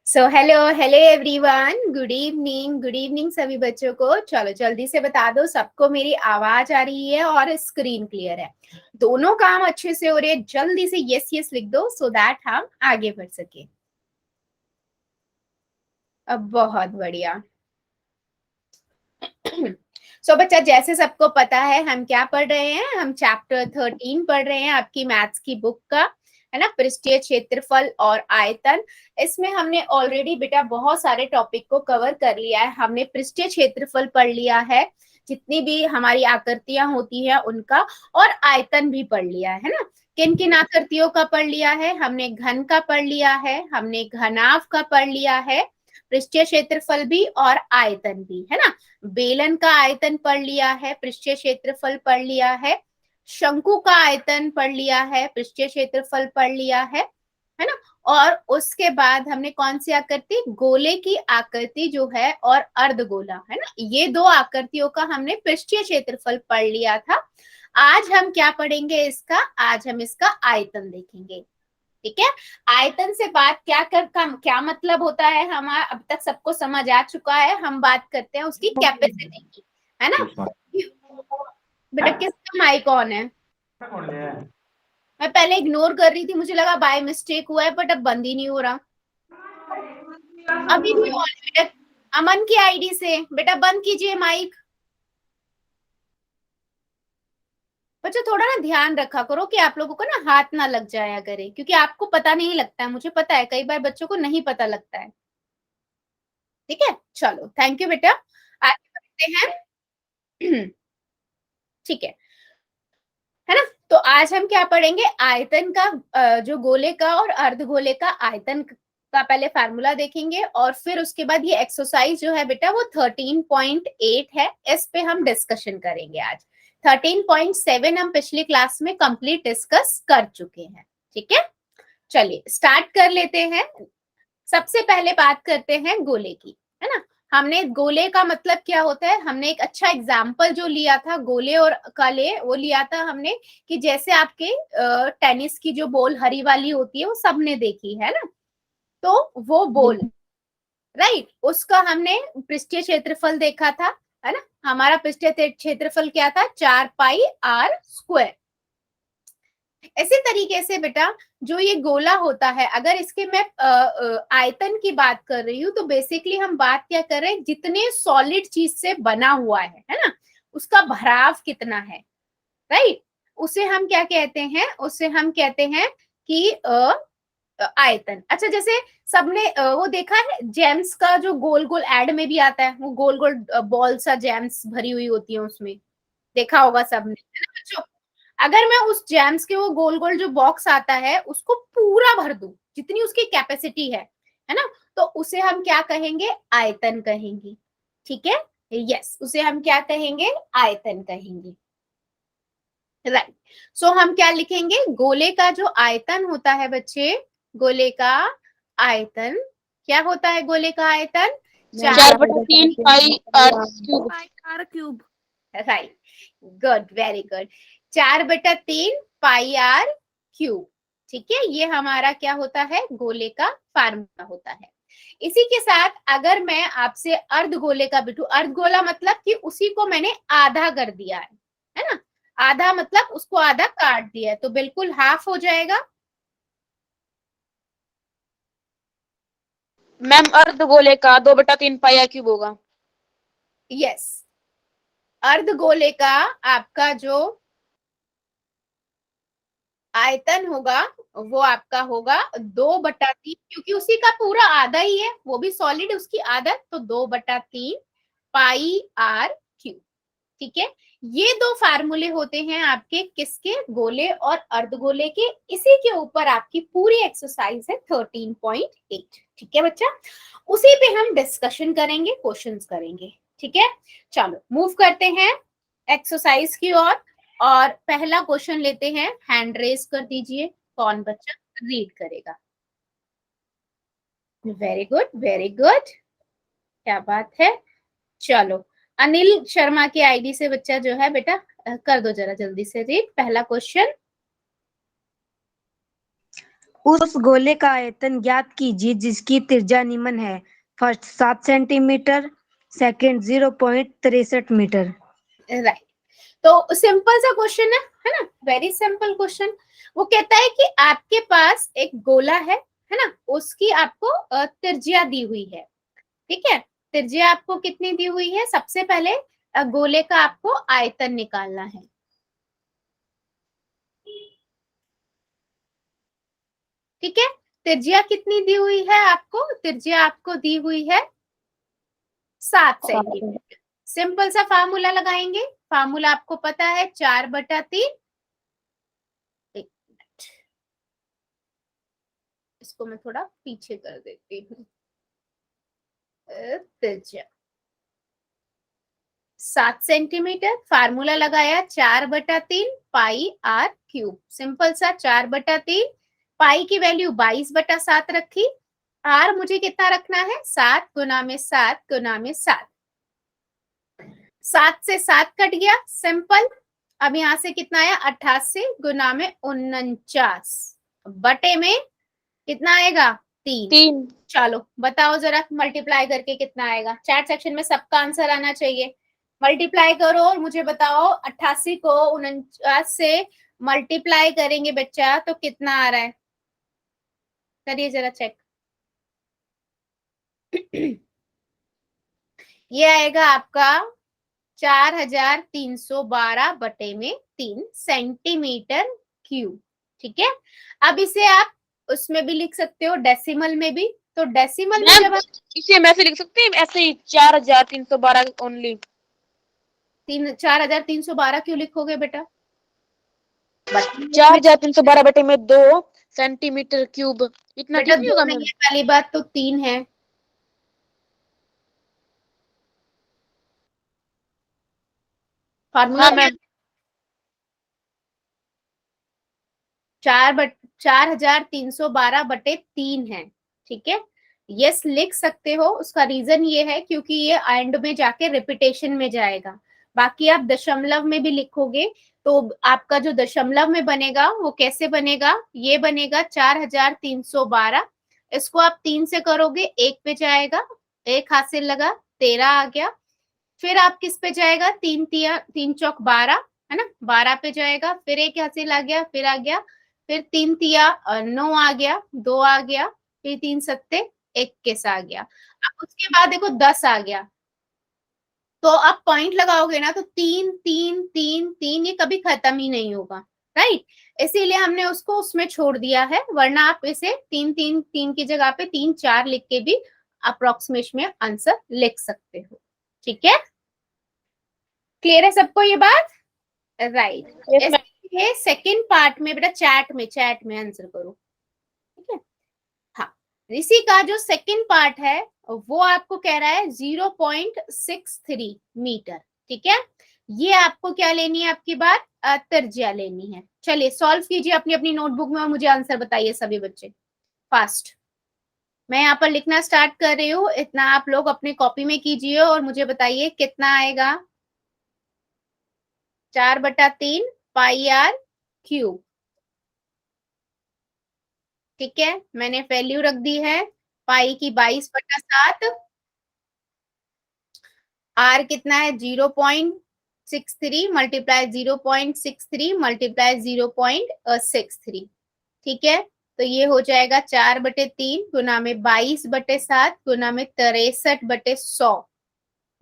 So hello everyone, good evening सभी बच्चों को। चलो जल्दी से बता दो सबको मेरी आवाज आ रही है और स्क्रीन क्लियर है, दोनों काम अच्छे से हो रहे हैं। जल्दी से यस यस लिख दो सो दैट हम आगे बढ़ सके। अब बहुत बढ़िया। सो बच्चा, जैसे सबको पता है हम क्या पढ़ रहे हैं, हम चैप्टर 13 पढ़ रहे हैं आपकी मैथ्स की बुक का, है ना, पृष्ठीय क्षेत्रफल और आयतन। इसमें हमने ऑलरेडी बेटा बहुत सारे टॉपिक को कवर कर लिया है। हमने पृष्ठीय क्षेत्रफल पढ़ लिया है, जितनी भी हमारी आकृतियां होती हैं उनका, और आयतन भी पढ़ लिया है ना। किन किन आकृतियों का पढ़ लिया है? हमने घन का पढ़ लिया है, हमने घनाभ का पढ़ लिया है, पृष्ठीय क्षेत्रफल भी और आयतन भी, है ना। बेलन का आयतन पढ़ लिया है, पृष्ठीय क्षेत्रफल पढ़ लिया है, शंकु का आयतन पढ़ लिया है, पृष्ठीय क्षेत्रफल पढ़ लिया है ना। और उसके बाद हमने कौन सी आकृति, गोले की आकृति जो है और अर्धगोला, है ना, ये दो आकृतियों का हमने पृष्ठीय क्षेत्रफल पढ़ लिया था। आज हम क्या पढ़ेंगे इसका, आज हम इसका आयतन देखेंगे। ठीक है, आयतन से बात क्या मतलब होता है हमारा, अब तक सबको समझ आ चुका है। हम बात करते हैं उसकी कैपेसिटी की, है ना। बेटा किसका माइक ऑन है? मैं पहले इग्नोर कर रही थी, मुझे लगा बाय मिस्टेक हुआ है, बट अब बंद ही नहीं हो रहा। अभी भी ऑन है बेटा, अमन की आईडी से। बेटा बंद कीजिए माइक। बच्चों थोड़ा ना ध्यान रखा करो कि आप लोगों को ना हाथ ना लग जाया करे, क्योंकि आपको पता नहीं लगता है, मुझे पता है कई बार बच्चों को नहीं पता लगता है। ठीक है, चलो थैंक यू बेटा, आगे बढ़ते हैं। ठीक है ना। तो आज हम क्या पढ़ेंगे, आयतन का, जो गोले का और अर्धगोले का आयतन का पहले फार्मूला देखेंगे, और फिर उसके बाद ये एक्सरसाइज जो है बेटा वो 13.8 है, इस पे हम डिस्कशन करेंगे आज। 13.7 हम पिछली क्लास में कंप्लीट डिस्कस कर चुके हैं। ठीक है, चलिए स्टार्ट कर लेते हैं। सबसे पहले बात करते हैं गोले की, है ना। हमने गोले का मतलब क्या होता है, हमने एक अच्छा एग्जाम्पल जो लिया था गोले और काले, वो लिया था हमने कि जैसे आपके टेनिस की जो बॉल हरी वाली होती है वो सबने देखी है ना, तो वो बॉल, राइट, उसका हमने पृष्ठीय क्षेत्रफल देखा था, है ना। हमारा पृष्ठीय क्षेत्रफल क्या था, 4πr²। इसी तरीके से बेटा जो ये गोला होता है, अगर इसके मैं आयतन की बात कर रही हूँ, तो बेसिकली हम बात क्या कर रहे हैं, जितने सॉलिड चीज से बना हुआ है ना, उसका भराव कितना है, राइट, उसे हम क्या कहते हैं, उसे हम कहते हैं कि आयतन। अच्छा, जैसे सबने वो देखा है जेम्स का, जो गोल गोल एड में भी आता है, वो गोल गोल बॉल सा जेम्स भरी हुई होती है उसमें, देखा होगा सबने, है ना बच्चों। अगर मैं उस जेम्स के वो गोल गोल जो बॉक्स आता है उसको पूरा भर दूं, जितनी उसकी कैपेसिटी है ना, तो उसे हम क्या कहेंगे, आयतन कहेंगे। ठीक है, यस, उसे हम क्या कहेंगे, आयतन कहेंगे, राइट। सो हम क्या लिखेंगे, गोले का जो आयतन होता है बच्चे, गोले का आयतन क्या होता है, गोले का आयतन 4/3 पाई r³ right, good, very good, 4/3 πr³ ठीक है, ये हमारा क्या होता है, गोले का फार्मूला होता है। इसी के साथ अगर मैं आपसे अर्धगोले का बिठू, अर्धगोला मतलब कि उसी को मैंने आधा कर दिया है ना, आधा मतलब उसको आधा काट दिया है, तो बिल्कुल हाफ हो जाएगा। मैम अर्धगोले का 2/3 पाई r³ होगा। यस, अर्धगोले का आपका जो आयतन होगा वो आपका होगा 2/3, क्योंकि उसी का पूरा आधा ही है, वो भी सॉलिड उसकी आधा, तो 2/3 πr³। ठीक है, ये दो फार्मूले होते हैं आपके किसके, गोले और अर्धगोले के। इसी के ऊपर आपकी पूरी एक्सरसाइज है 13.8। ठीक है बच्चा, उसी पे हम डिस्कशन करेंगे, क्वेश्चंस करेंगे। ठीक है, चलो मूव करते हैं एक्सरसाइज की ओर, और पहला क्वेश्चन लेते हैं। हैंड रेज कर दीजिए, कौन बच्चा रीड करेगा। वेरी गुड, वेरी गुड, क्या बात है। चलो अनिल शर्मा की आईडी से बच्चा जो है बेटा कर दो जरा जल्दी से रीड पहला क्वेश्चन। उस गोले का आयतन ज्ञात कीजिए जिसकी त्रिज्या निम्न है। First 7 centimetre, second 0.63 metre. Right. तो सिंपल सा क्वेश्चन है ना, वेरी सिंपल क्वेश्चन। वो कहता है कि आपके पास एक गोला है ना, उसकी आपको त्रिज्या दी हुई है। ठीक है, त्रिज्या आपको कितनी दी हुई है? सबसे पहले गोले का आपको आयतन निकालना है। ठीक है, त्रिज्या कितनी दी हुई है आपको? त्रिज्या आपको दी हुई है 7 सेंटीमीटर। सिंपल सा फार्मूला लगाएंगे। फार्मूला आपको पता है 4/3। एक मिनट, इसको मैं थोड़ा पीछे कर देती हूँ। त्रिज्या 7 सेंटीमीटर, फार्मूला लगाया 4/3 पाई आर क्यूब। सिंपल सा 4/3, पाई की वैल्यू 22/7 रखी। आर मुझे कितना रखना है? 7 गुना में 7 गुना में 7। 7 से 7 कट गया, सिंपल। अब यहां से कितना आया? 88 गुना में 49 बटे में कितना आएगा? 3। 3। चलो बताओ जरा, मल्टीप्लाई करके कितना आएगा? चैट सेक्शन में सबका आंसर आना चाहिए। मल्टीप्लाई करो और मुझे बताओ 88 को 49 से मल्टीप्लाई करेंगे बच्चा तो कितना आ रहा है? करिए जरा चेक। ये आएगा आपका 4312 बटे में 3 सेंटीमीटर क्यूब। ठीक है, अब इसे आप उसमें भी लिख सकते हो, डेसिमल में भी। तो डेसिमल में मैम जब आप इसे हम ऐसे लिख सकते हैं, ऐसे ही 4312 ओनली। 4312 क्यों लिखोगे बेटा? चार हजार तीन सौ बारह बटे में 2 सेंटीमीटर क्यूब, इतना बेटा ठीक नहीं 2 होगा नहीं मैम? है, पहली बात तो 3 है। फार्मूला हाँ क्या? मैम। 4312/3 है। ठीक है, यस लिख सकते हो। उसका रीजन ये है क्योंकि ये एंड में जाके रिपीटेशन में जाएगा। बाकी आप दशमलव में भी लिखोगे तो आपका जो दशमलव में बनेगा वो कैसे बनेगा? ये बनेगा 4312। इसको आप 3 से करोगे, 1 पे जाएगा, 1 हाथ से लगा, 13 आ गया। फिर आप किस पे जाएगा? 3 3 चौक 12, है ना, 12 पे जाएगा। फिर 1 हासिल आ गया, फिर आ गया, फिर 3 3 9 आ गया, 2 आ गया, फिर 3 7 21 आ गया। अब उसके बाद देखो 10 आ गया। तो आप पॉइंट लगाओगे ना तो 3 3 3 3, ये कभी खत्म ही नहीं होगा। राइट, इसीलिए हमने उसको उसमें छोड़ दिया है, वरना आप इसे 3 3 3 की जगह पे 3 4 लिख के भी अप्रोक्सीमेशन में आंसर लिख सकते हो। ठीक है, क्लियर है सबको ये बात? राइट। Yes ma'am. इसके सेकंड पार्ट में बेटा चैट में आंसर करो। ठीक है, हाँ। इसी का जो सेकंड पार्ट है वो आपको कह रहा है 0.63 मीटर। ठीक है, ये आपको क्या लेनी है? आपकी बात त्रिज्या लेनी है। चलिए सॉल्व कीजिए अपनी अपनी नोटबुक में और मुझे आंसर बताइए सभी बच्चे, फास्ट। मैं यहाँ पर लिखना स्टार्ट कर रही हूँ, इतना आप लोग अपने कॉपी में कीजिए और मुझे बताइए कितना आएगा। 4/3 पाई आर क्यूब। ठीक है, मैंने वैल्यू रख दी है। पाई की 22/7, आर कितना है? 0.63 मल्टीप्लाई 0.63 मल्टीप्लाई 0.63। ठीक है, तो ये हो जाएगा 4/3 गुना में 22/7 गुना में 63/100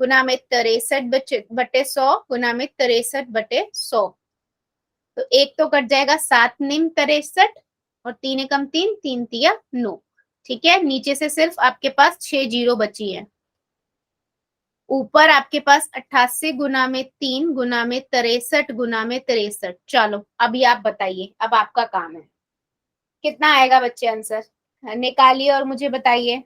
गुना में 63/100 गुना में 63/100। तो एक तो कट जाएगा, 7 निम 63 और 3 एकम 3, 3 तिया 9। ठीक है, नीचे से सिर्फ आपके पास 6 जीरो बची है। ऊपर आपके पास 88 गुना में 3 गुना में 63 गुना में 63। चलो अभी आप बताइए, अब आपका काम है। कितना आएगा बच्चे? आंसर निकालिए और मुझे बताइए।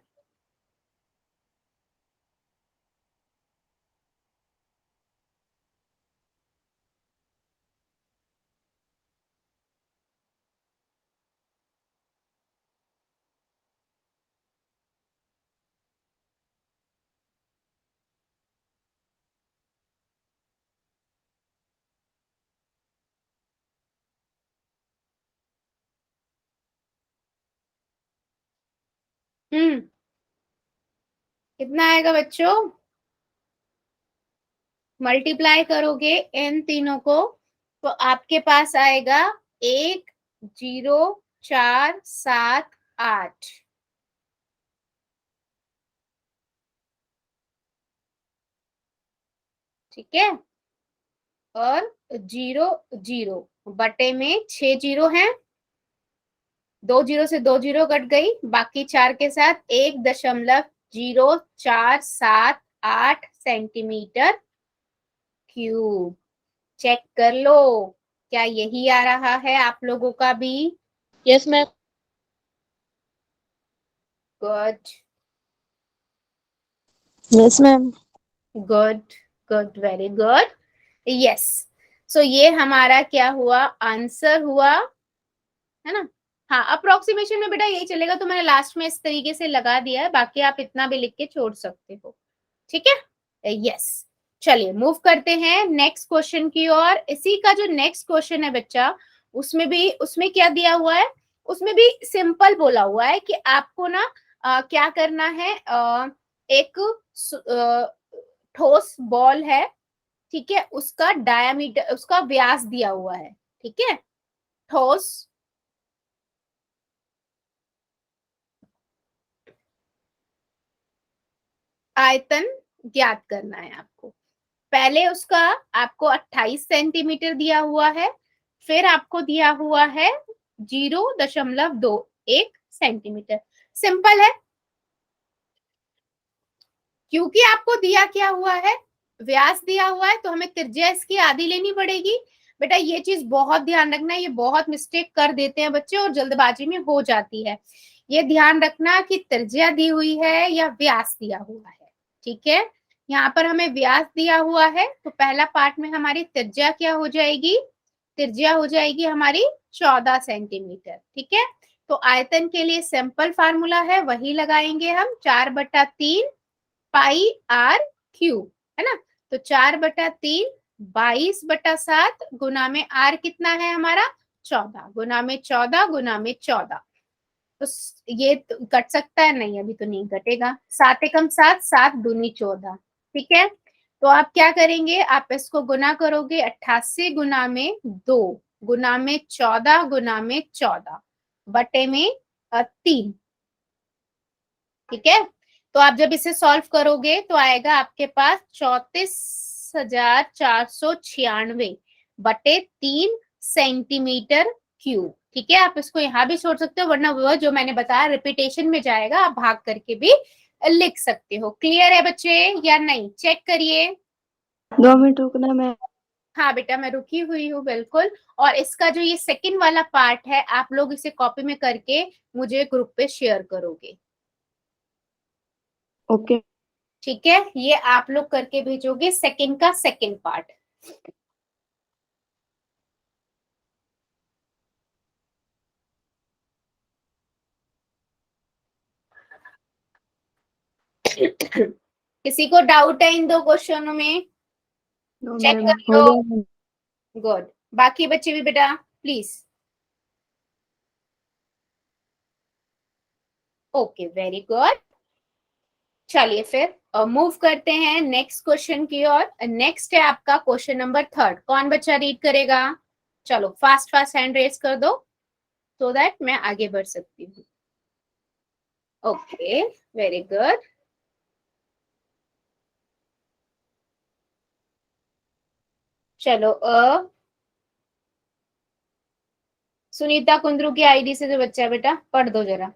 कितना आएगा बच्चों? मल्टीप्लाई करोगे इन तीनों को तो आपके पास आएगा 10478। ठीक है, और 0 0 बटे में 6 जीरो हैं, 2 जीरो से 2 जीरो कट गई, बाकी 4 के साथ 1.0478 सेंटीमीटर क्यूब। चेक कर लो क्या यही आ रहा है आप लोगों का भी? Yes ma'am. Good yes ma'am. Good good, very good, yes. So ये हमारा क्या हुआ? आंसर हुआ, है ना? हाँ, अप्रोक्सीमेशन में बेटा यही चलेगा, तो मैंने लास्ट में इस तरीके से लगा दिया है, बाकी आप इतना भी लिख के छोड़ सकते हो। ठीक है, यस। चलिए मूव करते हैं नेक्स्ट क्वेश्चन की ओर। इसी का जो नेक्स्ट क्वेश्चन है बच्चा, उसमें क्या दिया हुआ है? उसमें भी सिंपल बोला हुआ है कि आपको ना क्या करना है, एक ठोस बॉल है, ठीक है, उसका डायामीटर, उसका व्यास दिया हुआ है, ठीक है, ठोस आयतन ज्ञात करना है आपको। पहले उसका आपको 28 सेंटीमीटर दिया हुआ है, फिर आपको दिया हुआ है 0.21 सेंटीमीटर। सिंपल है, क्योंकि आपको दिया क्या हुआ है, व्यास दिया हुआ है, तो हमें त्रिज्या इसकी आधी लेनी पड़ेगी। बेटा ये चीज बहुत ध्यान रखना, ये बहुत मिस्टेक कर देते हैं बच्चे और जल्दबाजी में हो जाती है। ये ध्यान रखना कि त्रिज्या दी हुई है या व्यास दिया हुआ है। ठीक है, यहाँ पर हमें व्यास दिया हुआ है, तो पहला पार्ट में हमारी त्रिज्या क्या हो जाएगी? त्रिज्या हो जाएगी हमारी 14 सेंटीमीटर। ठीक है, तो आयतन के लिए सिंपल फार्मूला है, वही लगाएंगे हम, 4/3 पाई आर क्यूब, है ना? तो 4/3 22/7 गुना में आर कितना है हमारा? 14, गुना में 14 गुना में 14। तो ये तो कट सकता है? नहीं, अभी तो नहीं कटेगा। 7 एकम 7, 7 दूनी 14। ठीक है, तो आप क्या करेंगे, आप इसको गुना करोगे 88 गुना में 2 गुना में 14 गुना में 14 बटे में 3। ठीक है, तो आप जब इसे सॉल्व करोगे तो आएगा आपके पास 34,496 बटे 3 सेंटीमीटर क्यूब। ठीक है, आप इसको यहाँ भी छोड़ सकते हो, वरना वो जो मैंने बताया रिपीटेशन में जाएगा, आप भाग करके भी लिख सकते हो। क्लियर है बच्चे या नहीं? चेक करिए। 2 मिनट रुकना मैं। हाँ बेटा, मैं रुकी हुई हूँ बिल्कुल। और इसका जो ये सेकंड वाला पार्ट है, आप लोग इसे कॉपी में करके मुझे ग्रुप पे शेयर करोगे। ओके। ठीक है, ये आप लोग करके भेजोगे सेकंड का सेकंड पार्ट। किसी को डाउट है इन 2 क्वेश्चनों में? नो चेक मैम, कर हो लो। गया। गुड, बाकी बच्चे भी बेटा प्लीज। Okay, very good. चलिए फिर मूव करते हैं नेक्स्ट क्वेश्चन की ओर। नेक्स्ट है आपका क्वेश्चन नंबर 3। कौन बच्चा रीड करेगा? चलो फास्ट फास्ट हैंड रेस कर दो, सो दैट मैं आगे बढ़ सकती हूँ। Okay, very good. चलो सुनीता कुंद्रू की आईडी से जो बच्चा है बेटा पढ़ दो जरा।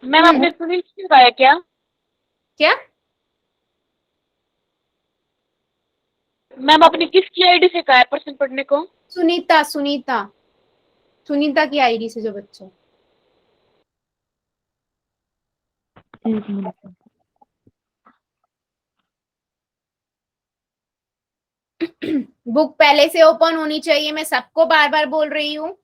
मैम आपने सुनील क्यों गाया क्या? क्या? मैम आपने किसकी आईडी से कहा है प्रश्न पढ़ने को? सुनीता सुनीता सुनीता की आईडी से जो बच्चा। एक मिनट। बुक पहले से ओपन होनी चाहिए, मैं सबको बार बार बोल रही हूँ।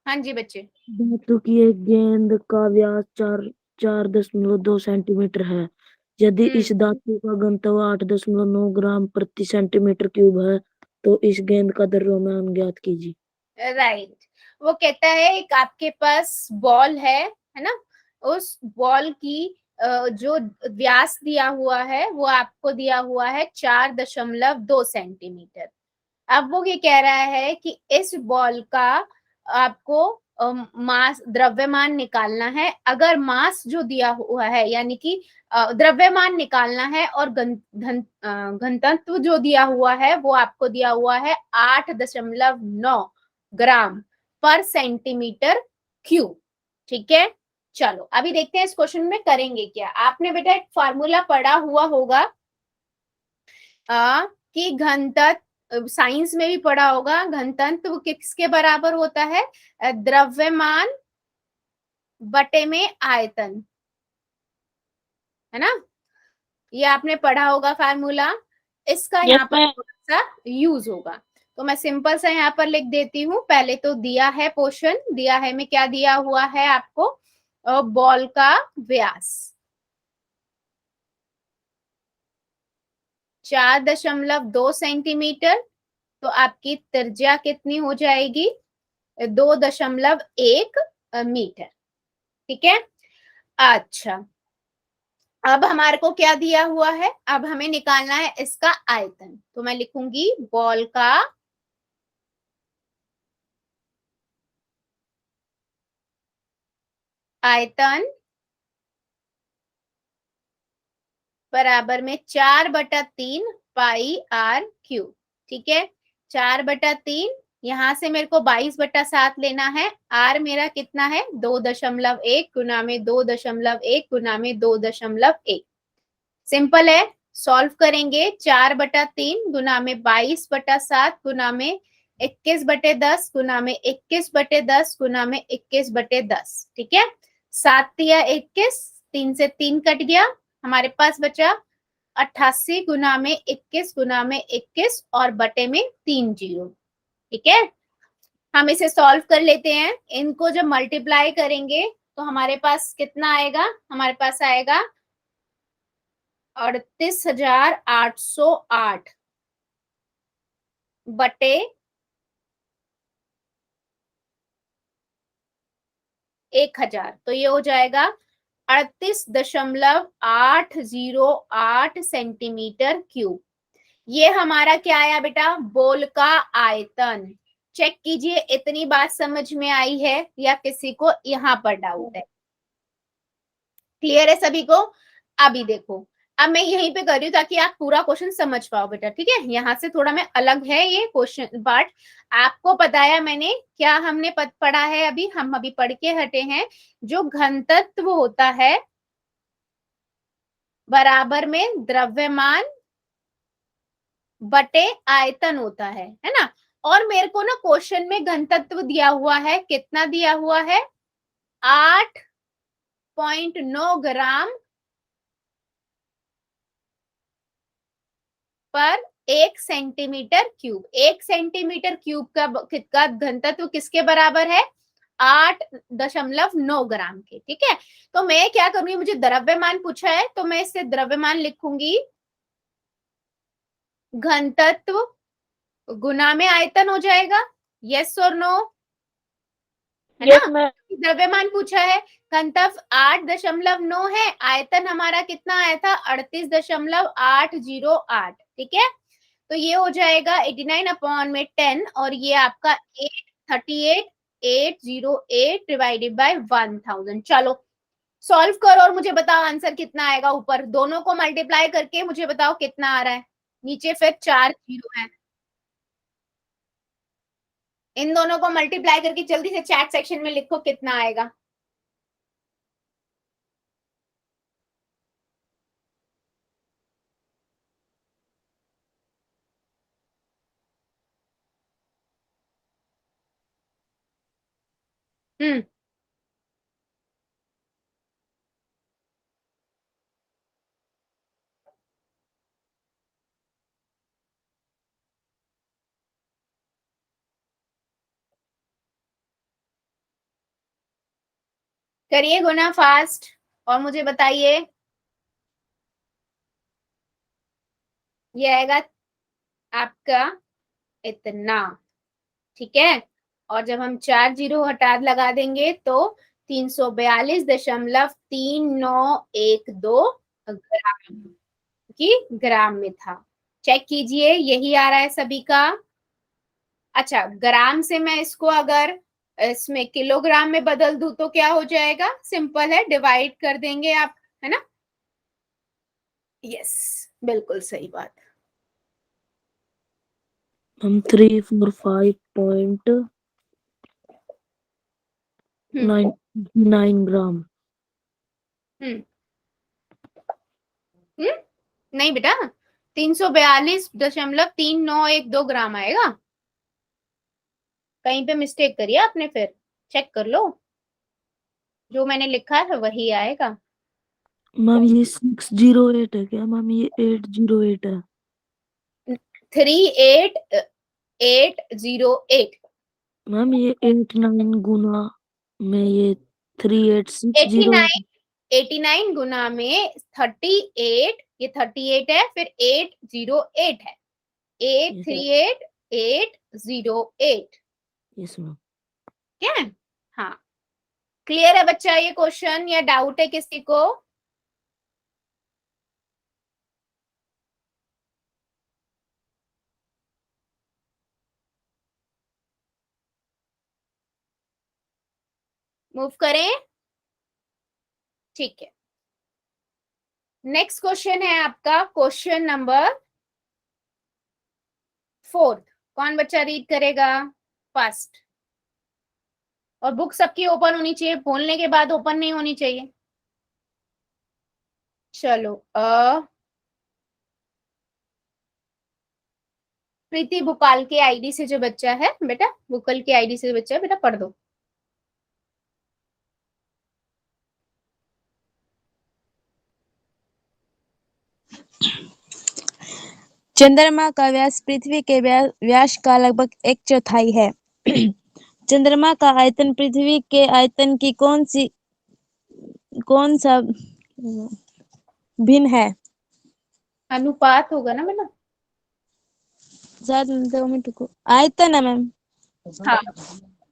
हाँ जी बच्चे। धातु की एक गेंद का व्यास 4.2 सेंटीमीटर है। यदि इस धातु का घनत्व 8.9 ग्राम प्रति सेंटीमीटर क्यूब है तो इस गेंद का द्रव्यमान ज्ञात कीजिए। राइट। वो कहता है एक आपके पास बॉल है ना, उस बॉल की जो व्यास दिया हुआ है वो आपको दिया हुआ है 4.2 सेंटीमीटर। अब वो ये कह रहा है कि इस बॉल का आपको मास द्रव्यमान निकालना है। अगर मास जो दिया हुआ है यानी कि द्रव्यमान निकालना है और घनत्व जो दिया हुआ है वो आपको दिया हुआ है 8.9 ग्राम पर सेंटीमीटर क्यूब। ठीक है, चलो अभी देखते हैं इस क्वेश्चन में करेंगे क्या। आपने बेटा एक फॉर्मूला पढ़ा हुआ होगा कि घनत्व, साइंस में भी पढ़ा होगा, घनत्व किसके बराबर होता है, द्रव्यमान बटे में आयतन, है ना। ये आपने पढ़ा होगा फार्मूला, इसका यस यहाँ पर मैम। थोड़ा सा यूज होगा। तो मैं सिंपल सा यहाँ पर लिख देती हूँ। पहले तो दिया है पोर्शन, दिया है में क्या दिया हुआ है आपको, बॉल का व्यास 4.2 सेंटीमीटर, तो आपकी त्रिज्या कितनी हो जाएगी, 2.1 मीटर। ठीक है, अच्छा अब हमारे को क्या दिया हुआ है, अब हमें निकालना है इसका आयतन। तो मैं लिखूंगी बॉल का आयतन बराबर में 4/3 पाई आर क्यूब। ठीक है, 4/3, यहां से मेरे को 22/7 लेना है। आर मेरा कितना है, 2.1 गुना में 2.1 गुना में 2.1। सिंपल है, सॉल्व करेंगे। 4/3 गुना में 22/7 गुना में 21/10 गुना में 21/10 गुना में 21/10। ठीक है, 7 या 21, 3 से 3 कट गया, हमारे पास बचा 88 गुना में 21 गुना में 21 और बटे में 3 जीरो। ठीक है, हम इसे सॉल्व कर लेते हैं। इनको जब मल्टीप्लाई करेंगे तो हमारे पास कितना आएगा, हमारे पास आएगा 38,808 बटे 1,000। तो ये हो जाएगा 38.808 सेंटीमीटर क्यूब। ये हमारा क्या आया बेटा, बोल का आयतन। चेक कीजिए इतनी बात समझ में आई है या किसी को यहाँ पर डाउट है। क्लियर है सभी को। अभी देखो, अब मैं यहीं पे कर रही हूँ ताकि आप पूरा क्वेश्चन समझ पाओ बेटा। ठीक है, यहाँ से थोड़ा मैं अलग है ये क्वेश्चन पार्ट। आपको बताया मैंने क्या, हमने पढ़ा है अभी, हम अभी पढ़ के हटे हैं। जो घनत्व होता है बराबर में द्रव्यमान बटे आयतन होता है ना। और मेरे को ना क्वेश्चन में घनत्व दिया हुआ है, कितना दिया हुआ है, 8.9 ग्राम पर 1 सेंटीमीटर क्यूब। 1 सेंटीमीटर क्यूब का घनत्व किसके बराबर है, 8.9 ग्राम के। ठीक है, तो मैं क्या करूंगी, मुझे द्रव्यमान पूछा है तो मैं इससे द्रव्यमान लिखूंगी घनत्व गुना में आयतन हो जाएगा। यस और नो, है ना। Yes ma'am. द्रव्यमान पूछा है, घनत्व 8.9 है, आयतन हमारा कितना आया था, 38.808। ठीक है, तो ये हो जाएगा 89/10 और ये आपका 838,808 डिवाइडेड बाय 1000। चलो सॉल्व करो और मुझे बताओ आंसर कितना आएगा। ऊपर दोनों को मल्टीप्लाई करके मुझे बताओ कितना आ रहा है, नीचे फिर 4 जीरो है। इन दोनों को मल्टीप्लाई करके जल्दी से चैट सेक्शन में लिखो कितना आएगा। हम्म, करिए गुना फास्ट और मुझे बताइए। ये आएगा आपका इतना, ठीक है। और जब हम 4 जीरो हटा लगा देंगे तो 342.3912 ग्राम की ग्राम में था। चेक कीजिए, यही आ रहा है सभी का। अच्छा, ग्राम से मैं इसको अगर इसमें किलोग्राम में बदल दूं तो क्या हो जाएगा? सिंपल है, डिवाइड कर देंगे आप, है ना। यस, बिल्कुल सही बात। हम 345.99 ग्राम। नहीं बेटा, 342.3912 ग्राम आएगा। कहीं पे मिस्टेक करिए आपने, फिर चेक कर लो, जो मैंने लिखा है वही आएगा। मैम ये 608 है क्या मैम? ये 808 है। 38808। मैम ये 89 गुना में ये 3860 है। 89 गुना में 38, ये 38 है, फिर 808 है, 838808। Yes ma'am. क्या है? हाँ, क्लियर है बच्चा ये क्वेश्चन, या डाउट है किसी को? मूव करें? ठीक है, नेक्स्ट क्वेश्चन है आपका क्वेश्चन नंबर 4। कौन बच्चा रीड करेगा फर्स्ट? और बुक सबकी ओपन होनी चाहिए, बोलने के बाद ओपन नहीं होनी चाहिए। चलो, प्रीति भोपाल के आईडी से जो बच्चा है बेटा, भूकल के आईडी से जो बच्चा है बेटा, पढ़ दो। चंद्रमा का व्यास पृथ्वी के व्यास का लगभग 1/4 है। चंद्रमा का आयतन पृथ्वी के आयतन की कौन सा भिन्न है? अनुपात होगा ना बेटा। शायद 2 मिनट को आयतन है मैम। हाँ,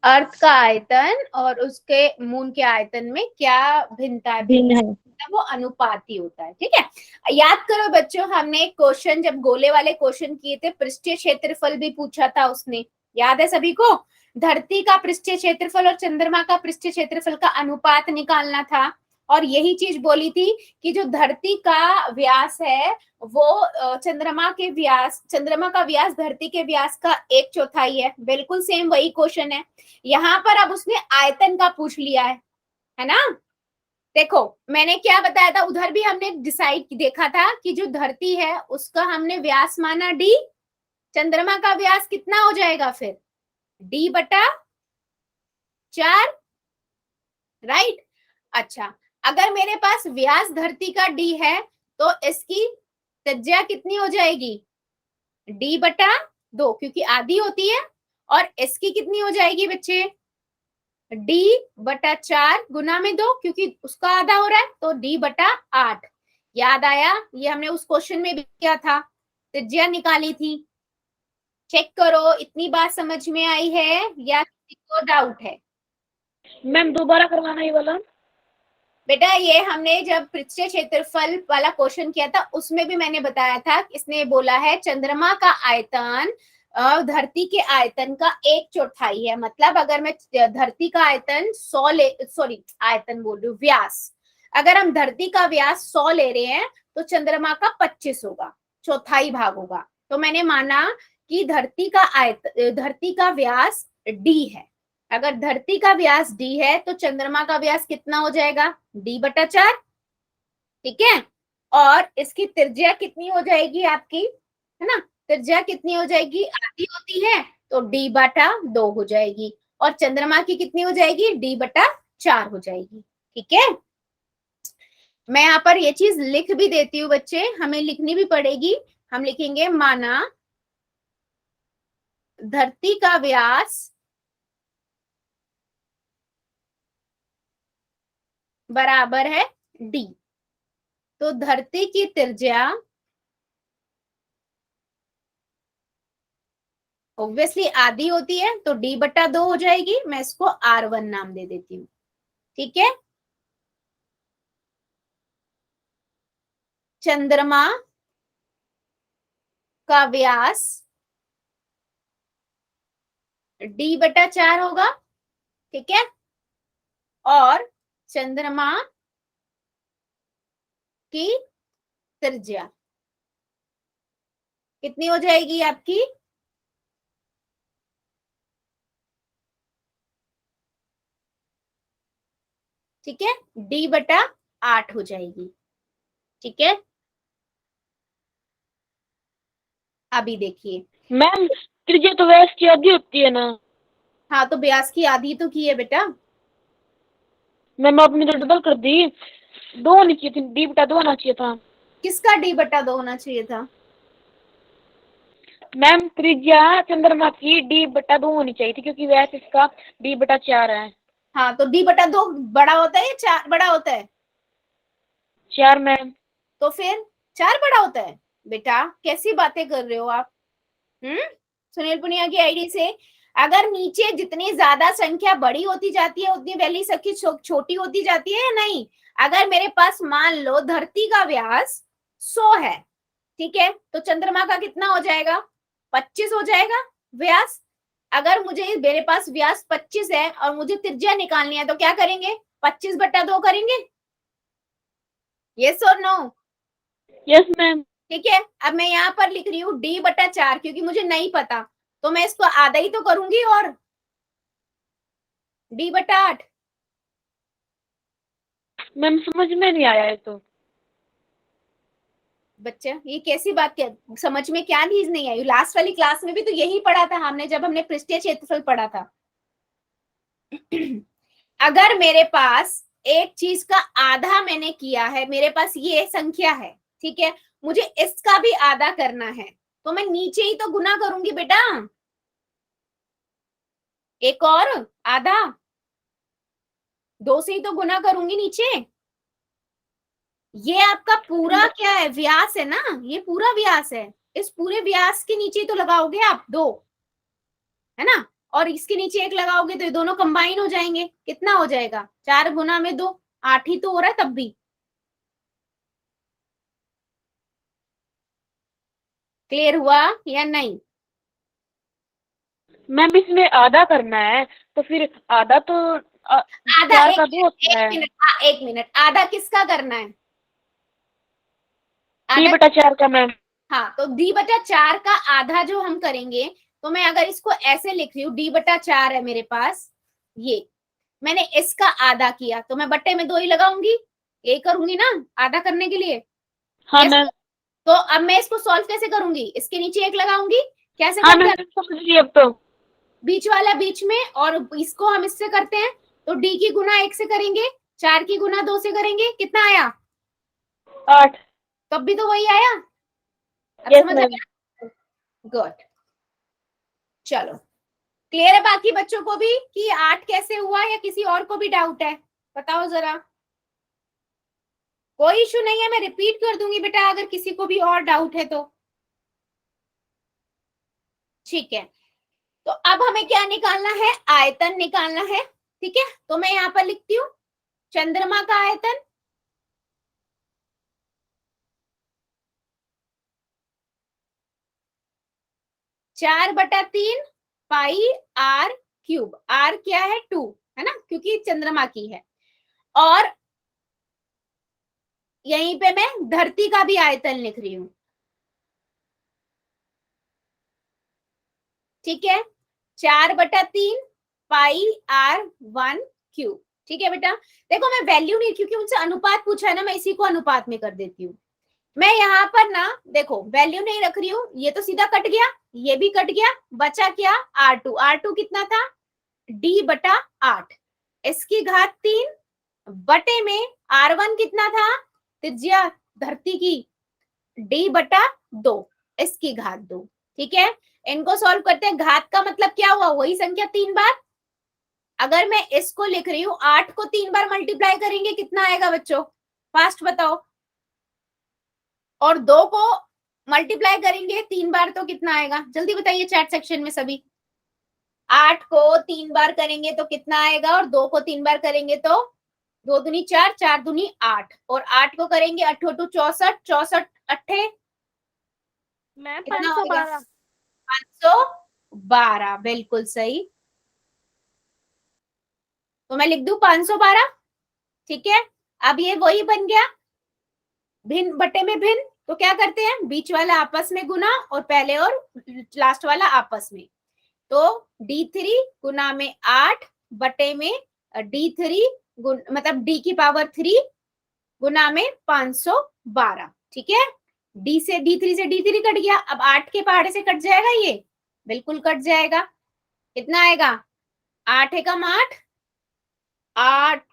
अर्थ का आयतन और उसके मून के आयतन में क्या भिन्नता है? भिन्न है। वो अनुपाती होता है, ठीक है। याद करो बच्चों, हमने एक क्वेश्चन जब गोले वाले क्वेश्चन किए थे, पृष्ठीय क्षेत्रफल भी पूछा था उसने, याद है सभी को? धरती का पृष्ठीय क्षेत्रफल और चंद्रमा का पृष्ठीय क्षेत्रफल का अनुपात निकालना था, और यही चीज बोली थी कि जो धरती का व्यास है वो चंद्रमा का व्यास धरती के व्यास का 1/4 है। बिल्कुल सेम वही क्वेश्चन है यहाँ पर। अब उसने आयतन का पूछ लिया है ना। देखो, मैंने क्या बताया था, उधर भी हमने डिसाइड देखा था कि जो धरती है उसका हमने व्यास माना d, चंद्रमा का व्यास कितना हो जाएगा फिर? d/4, right. अच्छा, अगर मेरे पास व्यास धरती का d है तो इसकी त्रिज्या कितनी हो जाएगी? d/2, क्योंकि आधी होती है। और इसकी कितनी हो जाएगी बच्चे? d/4 गुना में 2, क्योंकि उसका आधा हो रहा है, तो d/8। याद आया? ये हमने उस क्वेश्चन में भी किया था, त्रिज्या निकाली थी। चेक करो, इतनी बात समझ में आई है या किसी को डाउट है? मैम दोबारा करवाना ये वाला। बेटा, ये हमने जब पृष्ठीय क्षेत्रफल वाला क्वेश्चन किया था उसमें भी मैंने बताया था, इसने बोला है चंद्रमा का आयतन धरती के आयतन का 1/4 है। मतलब अगर मैं धरती का आयतन 100 आयतन बोल रही हूँ, व्यास, अगर हम धरती का व्यास 100 ले रहे हैं तो चंद्रमा का 25 होगा, चौथाई भाग होगा। तो मैंने माना कि धरती का व्यास d है। अगर धरती का व्यास d है तो चंद्रमा का व्यास कितना हो जाएगा? d/4, ठीक है। और इसकी त्रिज्या कितनी हो जाएगी आपकी, है ना? त्रिज्या कितनी हो जाएगी? आधी होती है, तो d/2 हो जाएगी। और चंद्रमा की कितनी हो जाएगी? d/4 हो जाएगी, ठीक है। मैं यहाँ पर ये चीज लिख भी देती हूँ बच्चे, हमें लिखनी भी पड़ेगी। हम लिखेंगे माना धरती का व्यास बराबर है d, तो धरती की त्रिज्या ऑब्वियसली आधी होती है तो d/2 हो जाएगी। मैं इसको r1 नाम दे देती हूँ, ठीक है। चंद्रमा का व्यास d/4 होगा, ठीक है। और चंद्रमा की त्रिज्या कितनी हो जाएगी आपकी? ठीक है, d/8 हो जाएगी, ठीक है। अभी देखिए, मैम त्रिज्या तो व्यास की आधी होती है ना। हाँ तो व्यास की आधी तो की है बेटा। मैम आपने तो डबल कर दी, 2 होनी चाहिए थी, d/2 होना चाहिए था। किसका d/2 होना चाहिए था? मैम त्रिज्या चंद्रमा की d/2 होनी चाहिए थी क्योंकि व्यास इसका d/4 है। हाँ तो d/2 बड़ा होता है या 4 बड़ा होता है? 4 मैम। तो फिर 4 बड़ा होता है? बेटा कैसी बातें कर रहे हो आप? सुनील पुनिया की आईडी से। अगर नीचे जितनी ज्यादा संख्या बड़ी होती जाती है उतनी वैली संख्या छोटी होती जाती है या नहीं? अगर मेरे पास मान लो धरती का व्यास 100 है, ठीक है, तो चंद्रमा का कितना हो जाएगा? 25 हो जाएगा व्यास। अगर मुझे मेरे पास व्यास 25 है और मुझे त्रिज्या निकालनी है तो क्या करेंगे? 25/2 करेंगे। यस और नो? Yes ma'am. ठीक है, अब मैं यहाँ पर लिख रही हूँ d/4 क्योंकि मुझे नहीं पता, तो मैं इसको आधा ही तो करूंगी और d/8। मैम समझ में नहीं आया है तो। बच्चा ये कैसी बात, क्या समझ में क्या चीज नहीं आई? लास्ट वाली क्लास में भी तो यही पढ़ा था हमने जब हमने पृष्ठीय क्षेत्रफल पढ़ा था। अगर मेरे पास एक चीज का आधा मैंने किया है, मेरे पास ये संख्या है, ठीक है, मुझे इसका भी आधा करना है, तो मैं नीचे ही तो गुना करूंगी बेटा। एक और आधा 2 से ही तो गुना करूंगी नीचे। ये आपका पूरा क्या है? व्यास है ना, ये पूरा व्यास है। इस पूरे व्यास के नीचे तो लगाओगे आप 2, है ना, और इसके नीचे 1 लगाओगे तो ये दोनों कंबाइन हो जाएंगे। कितना हो जाएगा? 4 गुना में 2, 8 ही तो हो रहा है तब भी। क्लियर हुआ या नहीं? मैम इसमें आधा करना है तो फिर आधा तो आधा 4 एक का 2 होता है। मिनट, एक मिनट, आधा किसका करना है? आधा, d/4 का मैम। हाँ तो d/4 का आधा जो हम करेंगे, तो मैं अगर इसको ऐसे लिख रही हूँ d/4 है मेरे पास, ये मैंने इसका आधा किया तो मैं बट्टे में 2 ही लगाऊंगी, यही करूंगी ना आधा करने के लिए। हाँ yes? मैम। तो अब मैं इसको सॉल्व कैसे करूंगी? इसके नीचे 1 लगाऊंगी, कैसे हाँ करते मैम हैं? समझ रही अब तो। बीच वाला बीच में, और इसको हम इससे करते हैं तो d की गुना 1 से करेंगे, 4 की गुना 2 से करेंगे, कितना आया? 8। तब भी तो वही आया। अब यस समझ मैम। आया? गुड, चलो क्लियर है बाकी बच्चों को भी कि 8 कैसे हुआ, या किसी और को भी डाउट है? बताओ जरा। कोई इशू नहीं है, मैं रिपीट कर दूंगी बेटा अगर किसी को भी और डाउट है तो। ठीक है, तो अब हमें क्या निकालना है? आयतन निकालना है, ठीक है। तो मैं यहाँ पर लिखती हूँ चंद्रमा का आयतन, चार बटा 3 पाई r क्यूब। r क्या है? 2, है ना, क्योंकि चंद्रमा की है। और यहीं पे मैं धरती का भी आयतन लिख रही हूं, ठीक है, 4/3 पाई r1 क्यूब। ठीक है बेटा, देखो मैं वैल्यू नहीं, क्योंकि मुझसे अनुपात पूछा है ना, मैं इसी को अनुपात में कर देती हूँ। मैं यहाँ पर ना देखो वैल्यू नहीं रख रही हूँ, ये तो सीधा कट गया, ये भी कट गया, बचा क्या? r2। r2 कितना था? d/8, इसकी घात 3 बटे में r1 कितना था? त्रिज्या धरती की, d/2, इसकी घात 2। ठीक है, इनको सॉल्व करते हैं। घात का मतलब क्या हुआ? वही संख्या 3 बार। अगर मैं इसको लिख रही हूँ 8 को 3 बार मल्टीप्लाई करेंगे कितना आएगा बच्चों? फास्ट बताओ। और 2 को मल्टीप्लाई करेंगे 3 बार तो कितना आएगा, जल्दी बताइए चैट सेक्शन में सभी। 8 को 3 बार करेंगे तो कितना आएगा, और 2 को 3 बार करेंगे तो 2 दूनी 4, 4 दूनी 8, और 8 को करेंगे 8 2 64, 64 अट्ठे मैम कितना हो गया, 512। 512, बिल्कुल सही। तो मैं लिख दूं 512, ठीक है। अब ये वही बन गया, भिन्न बटे में भिन्न, तो क्या करते हैं, बीच वाला आपस में गुना और पहले और लास्ट वाला आपस में। तो D3 गुना में 8 बटे में D3 मतलब D की पावर 3 गुना में 512, ठीक है। D3 से D3 कट गया, अब 8 के पहाड़े से कट जाएगा, ये बिल्कुल कट जाएगा। कितना आएगा, 8 एकम 8, 8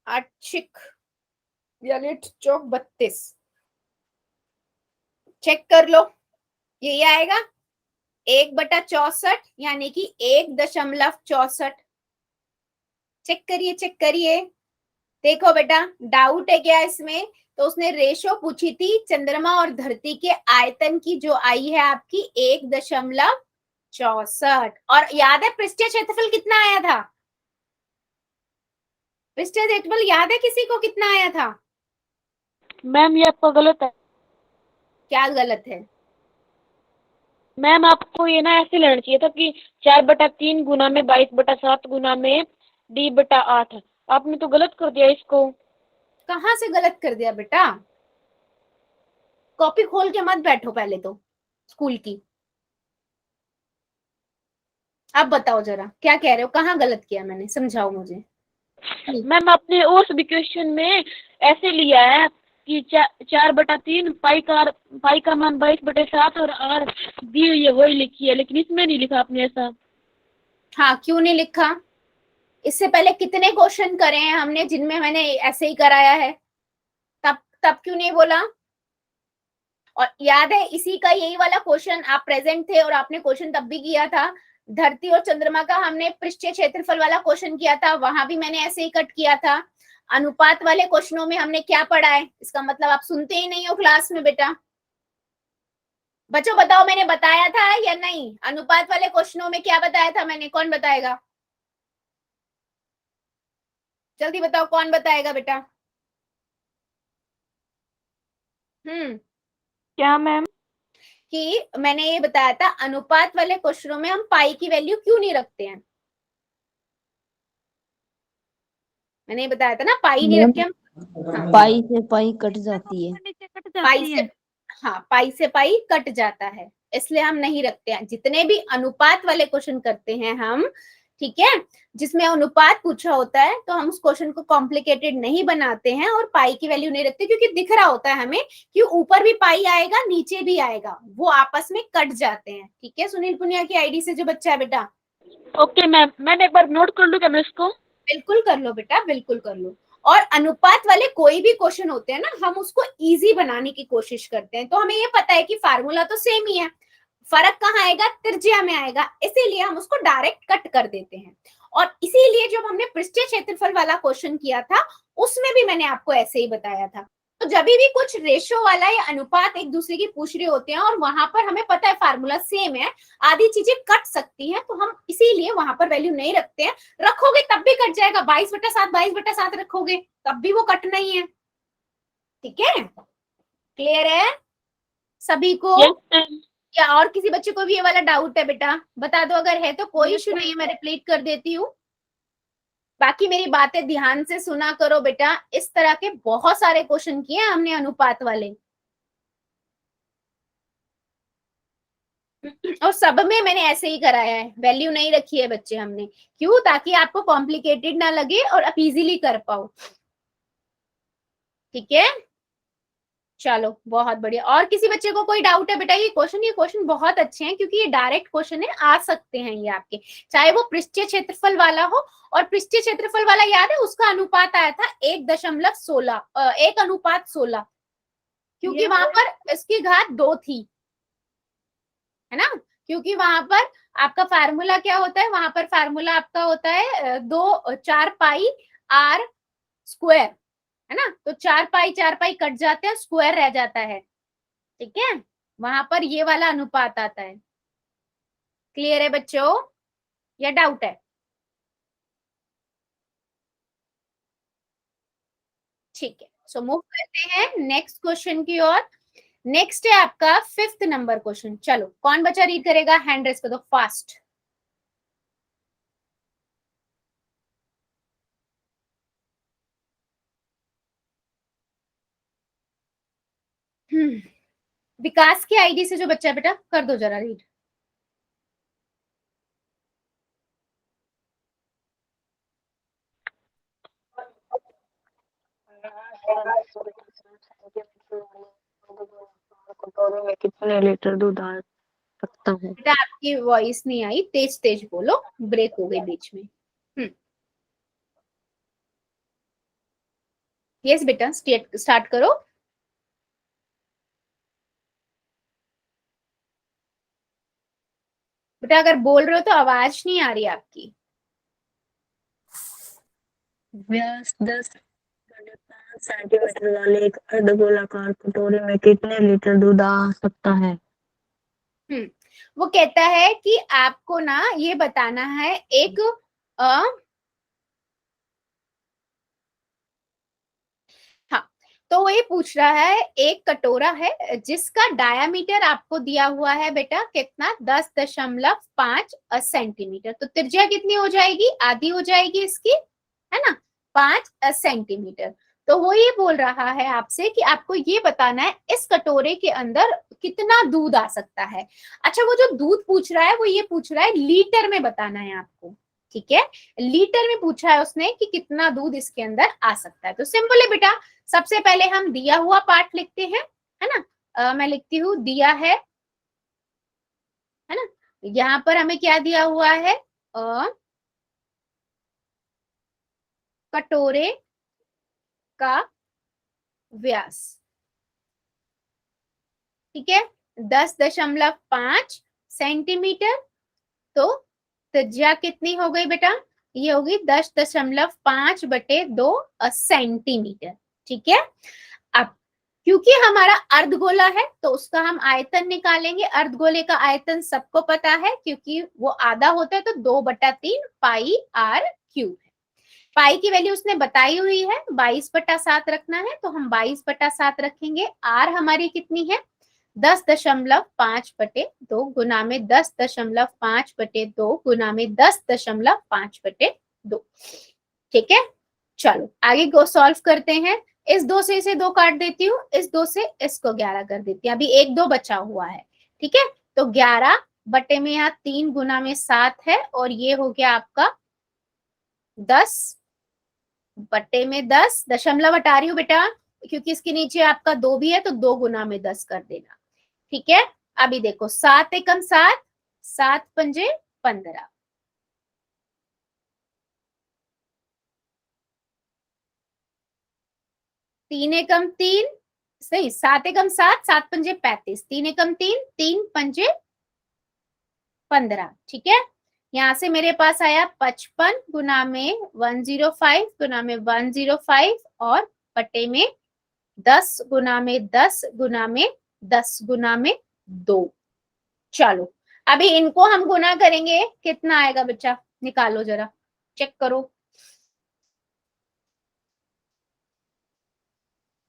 8 छिक यानी चौक 32, चेक कर लो, ये आएगा 1/64 यानी कि 1.64। चेक करिए चेक करिए, देखो बेटा डाउट है क्या इसमें, तो उसने रेशो पूछी थी चंद्रमा और धरती के आयतन की, जो आई है आपकी 1.64। और याद है पृष्ठीय क्षेत्रफल कितना आया था, पृष्ठीय क्षेत्रफल याद है किसी को कितना आया था? मैम ये आपका गलत है। क्या गलत है? मैम आपको ये ना ऐसे लेना चाहिए था कि 4/3 गुना में 22/7 गुना में D/8। आपने तो गलत कर दिया इसको। कहाँ से गलत कर दिया बेटा, कॉपी खोल के मत बैठो पहले तो स्कूल की। अब बताओ जरा क्या कह रहे हो, कहाँ गलत किया मैंने, समझाओ मुझे। मैम आपने और भी क्वेश्चन में ऐसे लिया है कि 4/3 पाई का मान 22/7 और R दी हुई है वही लिखी है, लेकिन इसमें नहीं लिखा आपने ऐसा। हाँ क्यों नहीं लिखा, इससे पहले कितने क्वेश्चन करे हैं हमने जिनमें मैंने ऐसे ही कराया है, तब क्यों नहीं बोला? और याद है इसी का यही वाला क्वेश्चन, आप प्रेजेंट थे और आपने क्वेश्चन तब भी किया था, धरती और चंद्रमा का हमने पृष्ठीय क्षेत्रफल वाला क्वेश्चन किया था, वहां भी मैंने ऐसे ही कट किया था। अनुपात वाले क्वेश्चनों में हमने क्या पढ़ा है, इसका मतलब आप सुनते ही नहीं हो क्लास में बेटा। बच्चों बताओ मैंने बताया था या नहीं, अनुपात वाले क्वेश्चनों में क्या बताया था मैंने, कौन बताएगा, जल्दी बताओ कौन बताएगा बेटा। क्या मैम? कि मैंने ये बताया था अनुपात वाले क्वेश्चनों में हम पाई की वैल्यू क्यों नहीं रखते हैं, मैंने ये बताया था ना, पाई नहीं रख के हम, हाँ, पाई से पाई कट जाती है। नीचे कट पाई जाती से, है। हाँ पाई से पाई कट जाता है, इसलिए हम नहीं रखते हैं। जितने भी अनुपात वाले क्वेश्चन करते हैं हम, ठीक है, जिसमें अनुपात पूछा होता है तो हम उस क्वेश्चन को कॉम्प्लिकेटेड नहीं बनाते हैं और पाई की वैल्यू नहीं रखते, क्योंकि दिख रहा होता है हमें कि ऊपर भी पाई आएगा नीचे भी आएगा, वो आपस में कट जाते हैं। ठीक है, सुनील पुनिया की आईडी से जो बच्चा है बेटा, ओके मैम, मैंने एक बार नोट कर लूँ क्या मैं इसको? बिल्कुल कर लो बेटा, बिल्कुल कर लो। और अनुपात वाले कोई भी क्वेश्चन होते हैं ना, हम उसको इजी बनाने की कोशिश करते हैं, तो हमें ये पता है कि फार्मूला तो सेम ही है, फर्क कहाँ आएगा, त्रिज्या में आएगा, इसीलिए हम उसको डायरेक्ट कट कर देते हैं। और इसीलिए जब हमने पृष्ठीय क्षेत्रफल वाला क्वेश्चन किया था उसमें भी मैंने आपको ऐसे ही बताया था। तो जब भी कुछ रेशो वाला या अनुपात एक दूसरे की पूछ रहे होते हैं और वहां पर हमें पता है फार्मूला सेम है, आधी चीजें कट सकती हैं, तो हम इसीलिए वहां पर वैल्यू नहीं रखते हैं। रखोगे तब भी कट जाएगा, 22/7 22/7 रखोगे तब भी वो कटना ही है। ठीक है, क्लियर है सभी को? Yes ma'am. या और किसी बच्चे को भी ये वाला डाउट है बेटा, बता दो, अगर है तो कोई इशू नहीं है, मैं रिपीट कर देती हूँ। बाकी मेरी बातें ध्यान से सुना करो बेटा, इस तरह के बहुत सारे क्वेश्चन किए हमने अनुपात वाले, और सब में मैंने ऐसे ही कराया है, वैल्यू नहीं रखी है बच्चे हमने, क्यों, ताकि आपको कॉम्प्लिकेटेड ना लगे और आप इजीली कर पाओ। ठीक है, चलो बहुत बढ़िया। और किसी बच्चे को कोई डाउट है बेटा, ये क्वेश्चन बहुत अच्छे हैं, क्योंकि ये डायरेक्ट क्वेश्चन है, आ सकते हैं ये आपके, चाहे वो पृष्ठीय क्षेत्रफल वाला हो। और पृष्ठीय क्षेत्रफल वाला याद है, उसका अनुपात आया था 1.16, 1:16, क्योंकि वहां पर इसकी घात 2 थी, है ना, क्योंकि वहां पर आपका फार्मूला क्या होता है, वहां पर फार्मूला आपका होता है 4 पाई R स्क्वायर, है ना। तो 4 पाई कट जाते हैं, स्क्वायर रह जाता है, ठीक है, वहां पर ये वाला अनुपात आता है। क्लियर है बच्चों या डाउट है? ठीक है, सो मूव करते हैं नेक्स्ट क्वेश्चन की ओर। नेक्स्ट है आपका 5th नंबर क्वेश्चन। चलो कौन बच्चा रीड करेगा, हैंड रेस कर दो फास्ट। विकास की आईडी से जो बच्चा है बेटा कर दो जरा रीड। कटोरे में कितने लीटर दूध आ सकता है? बेटा आपकी वॉइस नहीं आई, तेज तेज बोलो, ब्रेक हो गई बीच में। यस बेटा स्टार्ट करो। बेटा अगर बोल रहे हो तो आवाज नहीं आ रही आपकी। व्यास 10.5 सेंटीमीटर वाले एक अर्धगोलाकार कटोरे में कितने लीटर दूध आ सकता है? वो कहता है कि आपको ना ये बताना है एक हाँ, तो वो ये पूछ रहा है एक कटोरा है जिसका डायामीटर आपको दिया हुआ है बेटा कितना, 10.5 सेंटीमीटर। तो त्रिज्या कितनी हो जाएगी, आधी हो जाएगी इसकी, है ना, 5 सेंटीमीटर। तो वो ये बोल रहा है आपसे कि आपको ये बताना है इस कटोरे के अंदर कितना दूध आ सकता है। अच्छा वो जो दूध पूछ रहा है वो ये पूछ रहा है लीटर में बताना है आपको, ठीक है, लीटर में पूछा है उसने कि कितना दूध इसके अंदर आ सकता है। तो सिंपल है बेटा, सबसे पहले हम दिया हुआ पार्ट लिखते हैं, है ना। मैं लिखती हूँ दिया है ना। यहाँ पर हमें क्या दिया हुआ है, कटोरे का व्यास, ठीक है, 10.5 सेंटीमीटर। तो त्रिज्या कितनी हो गई बेटा, ये होगी 10.5/2 सेंटीमीटर, ठीक है। अब क्योंकि हमारा अर्धगोला है तो उसका हम आयतन निकालेंगे। अर्धगोले का आयतन सबको पता है क्योंकि वो आधा होता है, तो 2/3 पाई आर क्यूब है। पाई की वैल्यू उसने बताई हुई है 22/7 रखना है, तो हम 22/7 रखेंगे। आर हमारी कितनी है, 10.5/2 गुना में 10.5/2 गुना में 10.5/2, ठीक है। चलो आगे को सॉल्व करते हैं। इस 2 से इसे 2 काट देती हूँ, इस 2 से इसको 11 कर देती हूँ, अभी 1 2 बचा हुआ है, ठीक है। तो 11 बटे में यहाँ 3 गुना में 7 है, और ये हो गया आपका 10 बटे में 10, दशमलव हटा रही हूँ बेटा क्योंकि इसके नीचे आपका 2 भी है, तो 2 गुना में 10 कर देना, ठीक है। अभी देखो 7 एकम 7, 7 पंजे 15, 3 एकम 3, सही 7 एकम 7, 7 पंजे 35, 3 एकम 3, 3 पंजे 15, ठीक है। यहाँ से मेरे पास आया 55 गुना में 105 गुना में 105 और बटे में 10 गुना में 10 गुना में 10 गुना में 2। चलो अभी इनको हम गुना करेंगे, कितना आएगा बच्चा, निकालो जरा, चेक करो।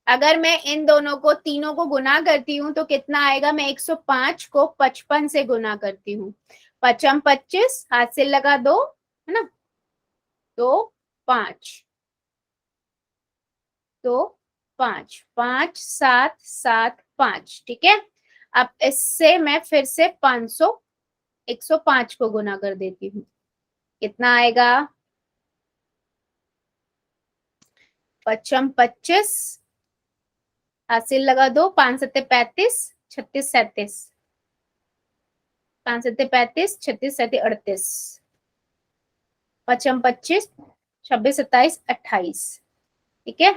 अगर मैं इन दोनों को तीनों को गुना करती हूँ तो कितना आएगा, मैं 105 को 55 से गुना करती हूँ, 55 25, हाथ से लगा 2, है ना, 2 5, तो 5 5 7 7 5, ठीक है। अब इससे मैं फिर से 500 105 को गुना कर देती हूँ, कितना आएगा, 55 25, हासिल लगा 2, 5 7 35, 36 37, 5 7 35, 36 37 38, 55 25, 26 27 28, ठीक है।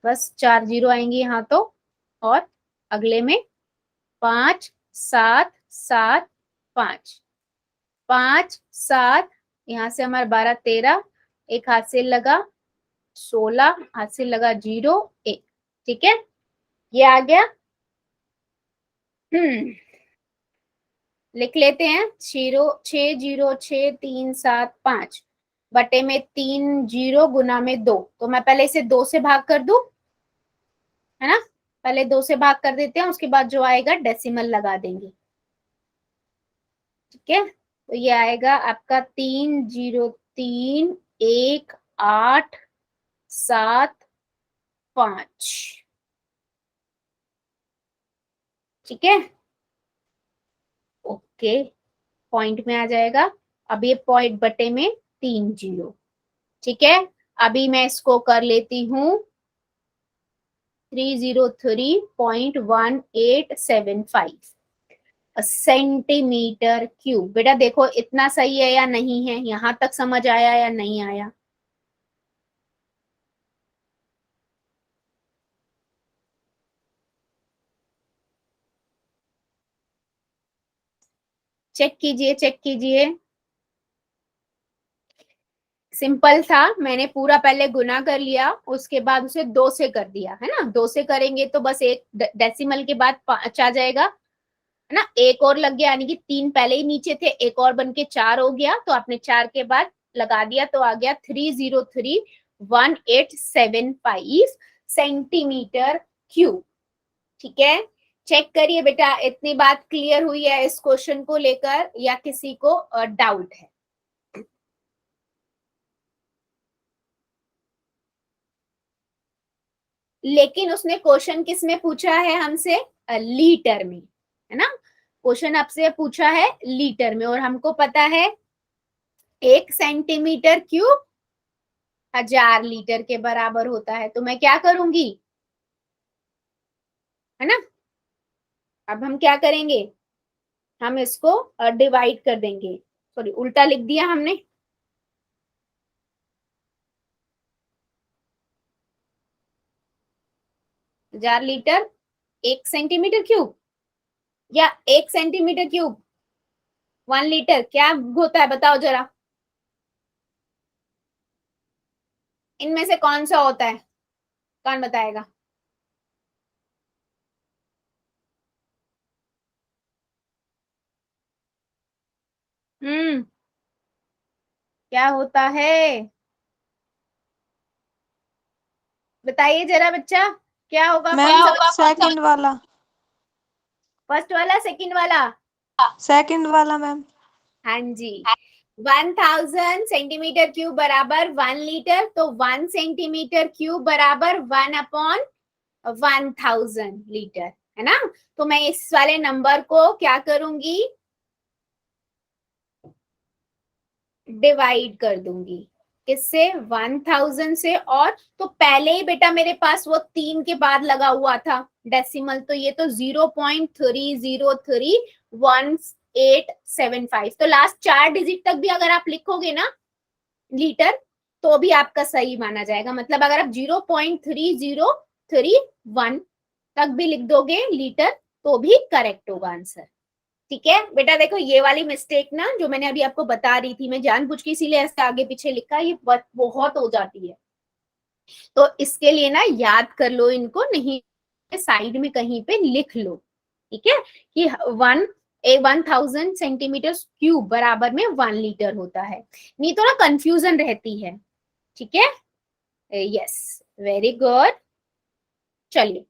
बस 4 जीरो आएंगे यहाँ तो, और अगले में 5 7 7 5, 5 7, यहाँ से हमारा 12 13, एक हाथ से लगा 16, हाथ से लगा 0 1, ठीक है, ये आ गया। लिख लेते हैं 60637 बटे में 3 0 गुना में 2, तो मैं पहले इसे 2 से भाग कर दूं, है ना, पहले 2 से भाग कर देते हैं, उसके बाद जो आएगा डेसिमल लगा देंगे, ठीक है। तो ये आएगा आपका 303875, ठीक है, ओके, पॉइंट में आ जाएगा। अब ये पॉइंट बटे में 3 0, ठीक है। अभी मैं इसको कर लेती हूँ 303.1875 सेंटीमीटर क्यूब। बेटा देखो इतना सही है या नहीं है, यहां तक समझ आया या नहीं आया? चेक कीजिए, चेक कीजिए। सिंपल था, मैंने पूरा पहले गुना कर लिया, उसके बाद उसे 2 से कर दिया, है ना। 2 से करेंगे तो बस एक डेसिमल के बाद 5 आ जाएगा, है ना, एक और लग गया, यानी कि 3 पहले ही नीचे थे, एक और बन के 4 हो गया, तो आपने 4 के बाद लगा दिया, तो आ गया 303.1875 सेंटीमीटर क्यूब, ठीक है। चेक करिए बेटा, इतनी बात क्लियर हुई है इस क्वेश्चन को लेकर या किसी को डाउट है? लेकिन उसने क्वेश्चन किस में पूछा है हमसे? लीटर में, है ना, क्वेश्चन आपसे पूछा है लीटर में, और हमको पता है 1 सेंटीमीटर क्यूब 1000 लीटर के बराबर होता है। तो मैं क्या करूंगी, है ना, अब हम क्या करेंगे, हम इसको डिवाइड कर देंगे, सॉरी उल्टा लिख दिया हमने, 1000 लीटर 1 सेंटीमीटर क्यूब, या 1 सेंटीमीटर क्यूब 1 लीटर, क्या होता है बताओ जरा, इनमें से कौन सा होता है, कौन बताएगा? क्या होता है, बताइए जरा बच्चा, क्या होगा, कौन सा? सेकंड वाला। फर्स्ट वाला, सेकंड वाला? सेकंड वाला मैम। हाँ जी, 1000 सेंटीमीटर क्यूब बराबर 1 लीटर, तो 1 सेंटीमीटर क्यूब बराबर 1/1000 लीटर, है ना। तो मैं इस वाले नंबर को क्या करूंगी, डिवाइड कर दूंगी, किससे? 1000 से, और तो पहले ही बेटा मेरे पास वो 3 के बाद लगा हुआ था डेसिमल, तो ये तो 0.30317875, तो लास्ट 4 डिजिट तक भी अगर आप लिखोगे ना लीटर, तो भी आपका सही माना जाएगा। मतलब अगर आप 0.3031 तक भी लिख दोगे लीटर, तो भी करेक्ट होगा आंसर, ठीक है। बेटा देखो ये वाली मिस्टेक ना जो मैंने अभी आपको बता रही थी, मैं जानबूझ के इसीलिए ऐसे आगे पीछे लिखा, ये बहुत हो जाती है, तो इसके लिए ना याद कर लो इनको, नहीं साइड में कहीं पे लिख लो, ठीक है, कि 1000 सेंटीमीटर क्यूब बराबर में 1 लीटर होता है, नहीं तो ना कंफ्यूजन रहती है, ठीक है। Yes, very good. चलिए,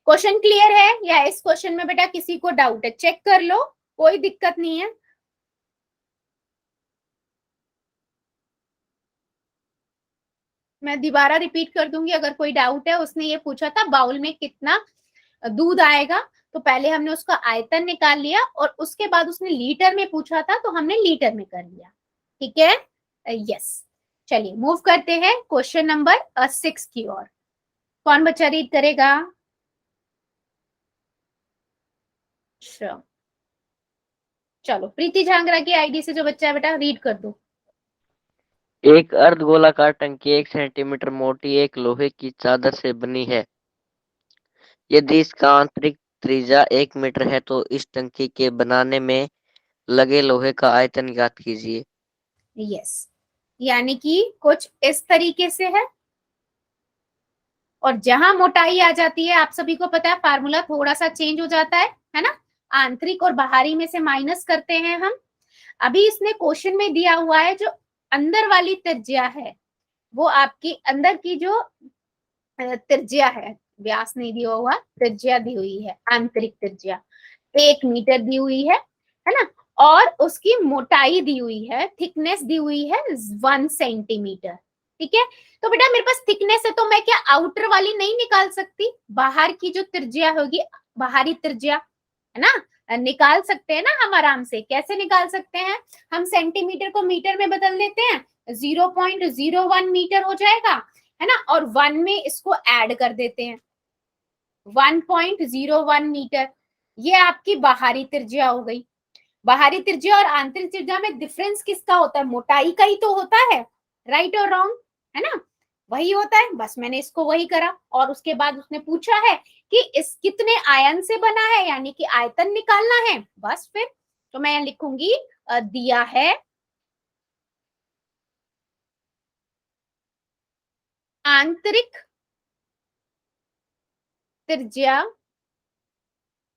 क्वेश्चन क्लियर है या इस क्वेश्चन में बेटा किसी को डाउट है? चेक कर लो, कोई दिक्कत नहीं है। मैं दोबारा रिपीट कर दूंगी, अगर कोई डाउट है। उसने ये पूछा था बाउल में कितना दूध आएगा, तो पहले हमने उसका आयतन निकाल लिया, और उसके बाद उसने लीटर में पूछा था, तो हमने लीटर में कर लिया, ठीक है। यस, चलिए मूव करते हैं क्वेश्चन नंबर 6 की ओर। कौन बच्चा रीड करेगा? चलो, प्रीति झांगरा की आईडी से जो बच्चा है बेटा रीड कर दो। एक अर्धगोलाकार टंकी 1 सेंटीमीटर मोटी एक लोहे की चादर से बनी है। यदि इसका आंतरिक त्रिज्या 1 मीटर है तो इस टंकी के बनाने में लगे लोहे का आयतन ज्ञात कीजिए। यस, यानी कि कुछ इस तरीके से है, और जहां मोटाई आ जाती है, आप सभी को पता है फार्मूला थोड़ा सा चेंज हो जाता है ना, आंतरिक और बाहरी में से माइनस करते हैं हम। अभी इसने क्वेश्चन में दिया हुआ है जो अंदर वाली त्रिज्या है, वो आपकी अंदर की जो त्रिज्या है, व्यास नहीं दिया हुआ, त्रिज्या दी हुई है, आंतरिक त्रिज्या 1 मीटर दी हुई है ना, और उसकी मोटाई दी हुई है, थिकनेस दी हुई है 1 सेंटीमीटर। ठीक है, तो बेटा मेरे पास थिकनेस है तो मैं क्या आउटर वाली नहीं निकाल सकती, बाहर की जो त्रिज्या होगी, बाहरी त्रिज्या, है ना, निकाल सकते हैं ना हम आराम से। कैसे निकाल सकते हैं, हम सेंटीमीटर को मीटर में बदल देते हैं, 0.01 मीटर हो जाएगा, है ना, और 1 में इसको ऐड कर देते हैं, 1.01 मीटर। ये आपकी बाहरी त्रिज्या हो गई। बाहरी त्रिज्या और आंतरिक त्रिज्या में डिफरेंस किसका होता है, मोटाई का ही तो होता है, राइट और रॉन्ग, है ना, वही होता है। बस मैंने इसको वही करा, और उसके बाद उसने पूछा है कि इस कितने आयन से बना है, यानी कि आयतन निकालना है। बस फिर तो मैं लिखूंगी दिया है आंतरिक त्रिज्या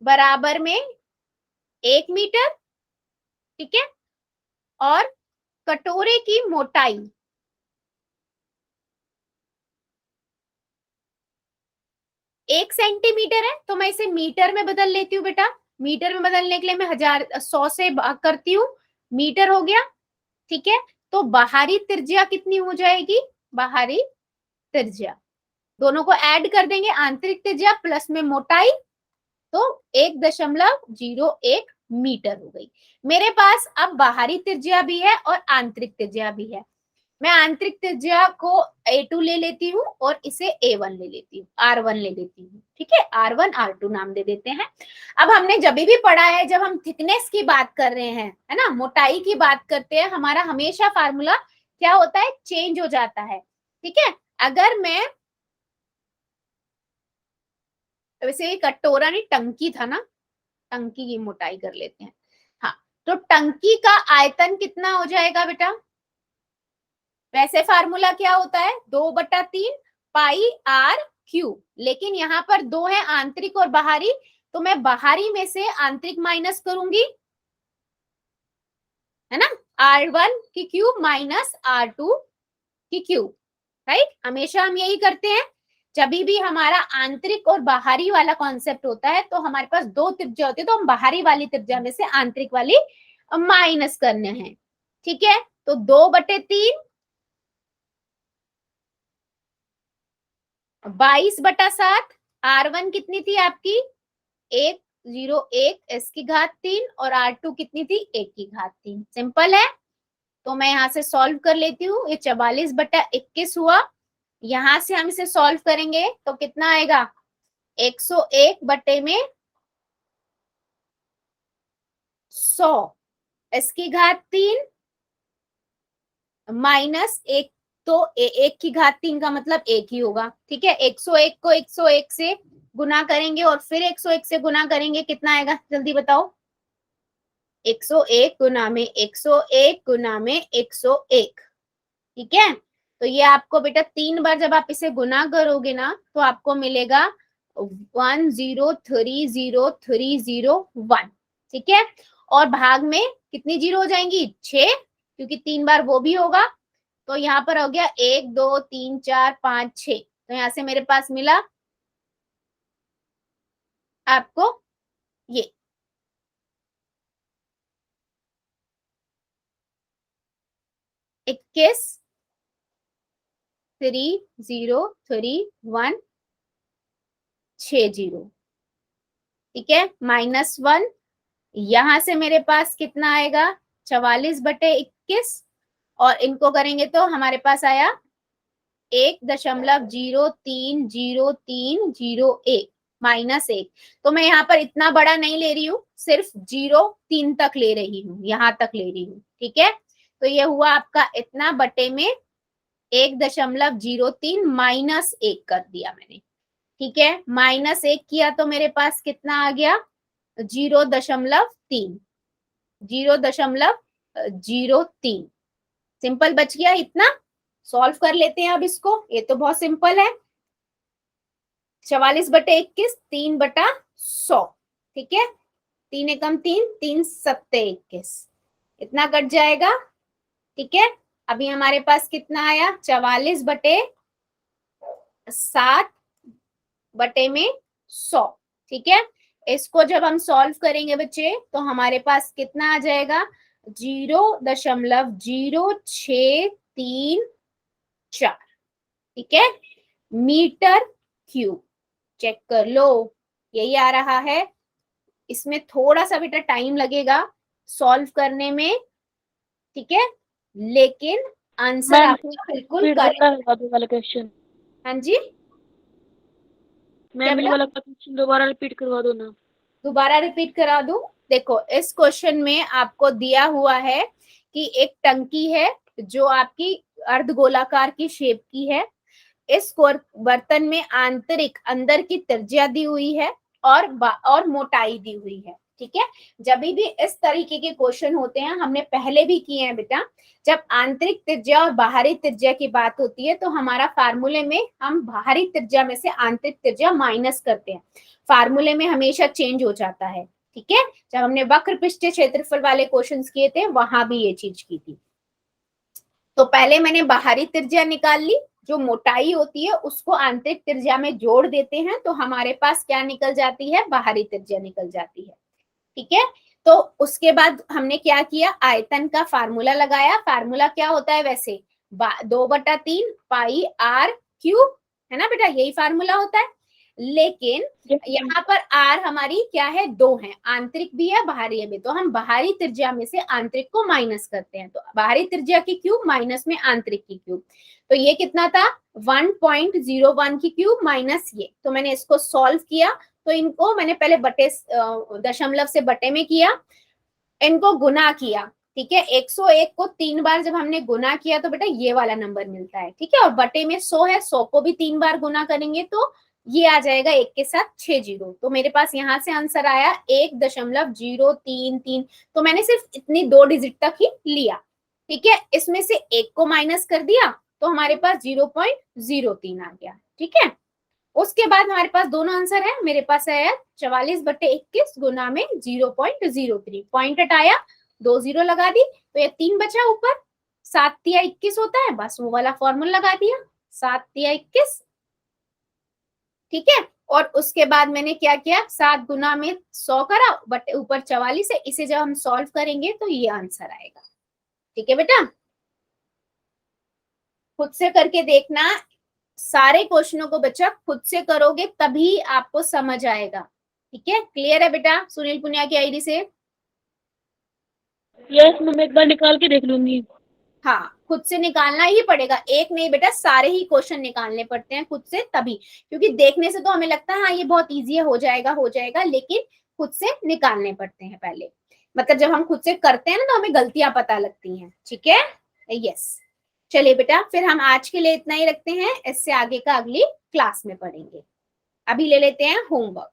बराबर में 1 मीटर, ठीक है, और कटोरे की मोटाई 1 सेंटीमीटर है, तो मैं इसे मीटर में बदल लेती हूँ बेटा। मीटर में बदलने के लिए मैं 100 से भाग करती हूँ, मीटर हो गया। ठीक है, तो बाहरी त्रिज्या कितनी हो जाएगी, बाहरी त्रिज्या, दोनों को ऐड कर देंगे, आंतरिक त्रिज्या प्लस में मोटाई, तो 1.01 मीटर हो गई। मेरे पास अब बाहरी त्रिज्या भी है और आंतरिक त्रिज्या भी है। मैं आंतरिक त्रिज्या को A2 ले लेती हूँ और इसे A1 ले लेती हूँ, R1 ले लेती हूँ। ठीक है, R1 R2 नाम दे देते हैं। अब हमने जब भी पढ़ा है, जब हम थिकनेस की बात कर रहे हैं, है ना, मोटाई की बात करते हैं, हमारा हमेशा फार्मूला क्या होता है, चेंज हो जाता है। ठीक है, अगर मैं, वैसे ये कटोरा नहीं टंकी था ना, टंकी की मोटाई कर लेते हैं। हाँ, तो टंकी का आयतन कितना हो जाएगा बेटा, वैसे फार्मूला क्या होता है, 2/3 पाई आर क्यूब, लेकिन यहाँ पर 2 है, आंतरिक और बाहरी, तो मैं बाहरी में से आंतरिक माइनस करूंगी, है ना, R1 की क्यूब माइनस R2 की क्यूब, राइट। हमेशा हम यही करते हैं, जब भी हमारा आंतरिक और बाहरी वाला कॉन्सेप्ट होता है, तो हमारे पास 2 त्रिज्या होती है, तो हम बाहरी वाली त्रिज्या में से आंतरिक वाली माइनस करने हैं। ठीक है, तो 2/3 22/7, R1 कितनी थी आपकी 101 S की घात 3, और R2 कितनी थी 1 की घात 3। सिंपल है, तो मैं यहाँ से सॉल्व कर लेती हूँ। ये 44/21 हुआ, यहां से हम इसे सॉल्व करेंगे तो कितना आएगा, 101 बटे में 100 S की घात 3 माइनस 1, तो 1 की घात 3 का मतलब 1 ही होगा। ठीक है, 101 को 101 से गुना करेंगे और फिर 101 से गुना करेंगे, कितना आएगा जल्दी बताओ, 101 गुना में 101 गुना में 101। ठीक है, तो ये आपको बेटा 3 बार जब आप इसे गुना करोगे ना, तो आपको मिलेगा 103301। ठीक है, और भाग में कितनी जीरो हो जाएंगी, 6, क्योंकि 3 बार वो भी होगा, तो यहाँ पर हो गया 1 2 3 4 5 6, तो यहाँ से मेरे पास मिला आपको ये 21303160। ठीक है, -1, यहां से मेरे पास कितना आएगा 44/21, और इनको करेंगे तो हमारे पास आया 1.030301 -1। तो मैं यहाँ पर इतना बड़ा नहीं ले रही हूँ, सिर्फ 0 3 तक ले रही हूँ, यहाँ तक ले रही हूँ। ठीक है, तो ये हुआ आपका इतना बटे में 1.03 -1 कर दिया मैंने। ठीक है, -1 किया तो मेरे पास कितना आ गया 0.3, 0.03। सिंपल बच गया इतना। सॉल्व कर लेते हैं अब इसको, ये तो बहुत सिंपल है। 44/21 3/100, ठीक है। 3 एकम 3, 3 सत्ते 21, इतना कट जाएगा, ठीक है। अभी हमारे पास कितना आया, 44/7/100, ठीक है। इसको जब हम सॉल्व करेंगे बच्चे तो हमारे पास कितना आ जाएगा, 0.0634, ठीक है, मीटर क्यूब। चेक कर लो, यही आ रहा है। इसमें थोड़ा सा बेटा टाइम लगेगा सॉल्व करने में, ठीक है, लेकिन आंसर मैम आपका बिल्कुल फिर करेक्ट। दोबारा करवा दो वाला क्वेश्चन। हाँ जी, क्या मैम ये बेटा, वाला क्वेश्चन दोबारा रिपीट करवा दो ना। दोबारा रिपीट करा दूं। देखो इस क्वेश्चन में आपको दिया हुआ है कि एक टंकी है जो आपकी अर्धगोलाकार की शेप की है। इस बर्तन में आंतरिक अंदर की त्रिज्या दी हुई है और मोटाई दी हुई है, ठीक है। जब भी इस तरीके के क्वेश्चन होते हैं, हमने पहले भी किए हैं बेटा, जब आंतरिक त्रिज्या और बाहरी त्रिज्या की बात होती है तो हमारा फार्मूले में हम बाहरी त्रिज्या में से आंतरिक त्रिज्या माइनस करते हैं, फार्मूले में हमेशा चेंज हो जाता है, ठीक है। जब हमने वक्र पृष्ठीय क्षेत्रफल वाले क्वेश्चंस किए थे वहां भी ये चीज की थी। तो पहले मैंने बाहरी त्रिज्या निकाल ली, जो मोटाई होती है उसको आंतरिक त्रिज्या में जोड़ देते हैं तो हमारे पास क्या निकल जाती है, बाहरी त्रिज्या निकल जाती है, ठीक है। तो उसके बाद हमने क्या किया, आयतन का फार्मूला लगाया। फार्मूला क्या होता है वैसे, 2/3 पाई r क्यूब, है ना बेटा, यही फार्मूला होता है। लेकिन यहाँ पर r हमारी क्या है, 2 है, आंतरिक भी है बाहरी भी, तो हम बाहरी त्रिज्या में से आंतरिक को माइनस करते हैं, तो बाहरी त्रिज्या की क्यूब माइनस में आंतरिक की क्यूब, तो ये कितना था, 1.01 की क्यूब माइनस ये। तो मैंने इसको सॉल्व किया, तो इनको मैंने पहले बटे दशमलव से बटे में किया, इनको गुना किया, ठीक है। 101 को 3 बार जब हमने गुना किया तो बेटा ये वाला नंबर मिलता है, ठीक है। और बटे में 100 है, 100 को भी 3 बार गुना करेंगे तो ये आ जाएगा 1 के साथ 6 जीरो। तो मेरे पास यहाँ से आंसर आया 1.033। तो मैंने सिर्फ इतनी 2 डिजिट तक ही लिया, ठीक है। इसमें से 1 को माइनस कर दिया तो हमारे पास 0.03 आ गया, ठीक है। उसके बाद हमारे पास दोनों आंसर है, मेरे पास है 44/21 गुना में 0.03, पॉइंट हटाया, 2 जीरो लगा दी, तो ये 3 बचा ऊपर, 7 तिया 21 होता है, बस वो वाला फॉर्मूला लगा दिया, 7 तिया 21, ठीक है। और उसके बाद मैंने क्या किया, 7 गुना में 100 करा, बट ऊपर 44 है, इसे जब हम सॉल्व करेंगे तो ये आंसर आएगा, ठीक है बेटा। खुद से करके देखना, सारे क्वेश्चनों को बच्चा खुद से करोगे तभी आपको समझ आएगा, ठीक है। क्लियर है बेटा, सुनील पुनिया की आईडी से? यस मैम, एक बार निकाल के देख लूंगी। हाँ, खुद से निकालना ही पड़ेगा, एक नहीं बेटा, सारे ही क्वेश्चन निकालने पड़ते हैं खुद से तभी, क्योंकि देखने से तो हमें लगता है हाँ ये बहुत इजी है, हो जाएगा, लेकिन खुद से निकालने पड़ते हैं पहले। मतलब जब हम खुद से करते हैं ना तो हमें गलतियां पता लगती हैं, ठीक है। यस, चलिए बेटा, फिर हम आज के लिए इतना ही रखते हैं, इससे आगे का अगली क्लास में पढ़ेंगे। अभी ले लेते हैं होमवर्क।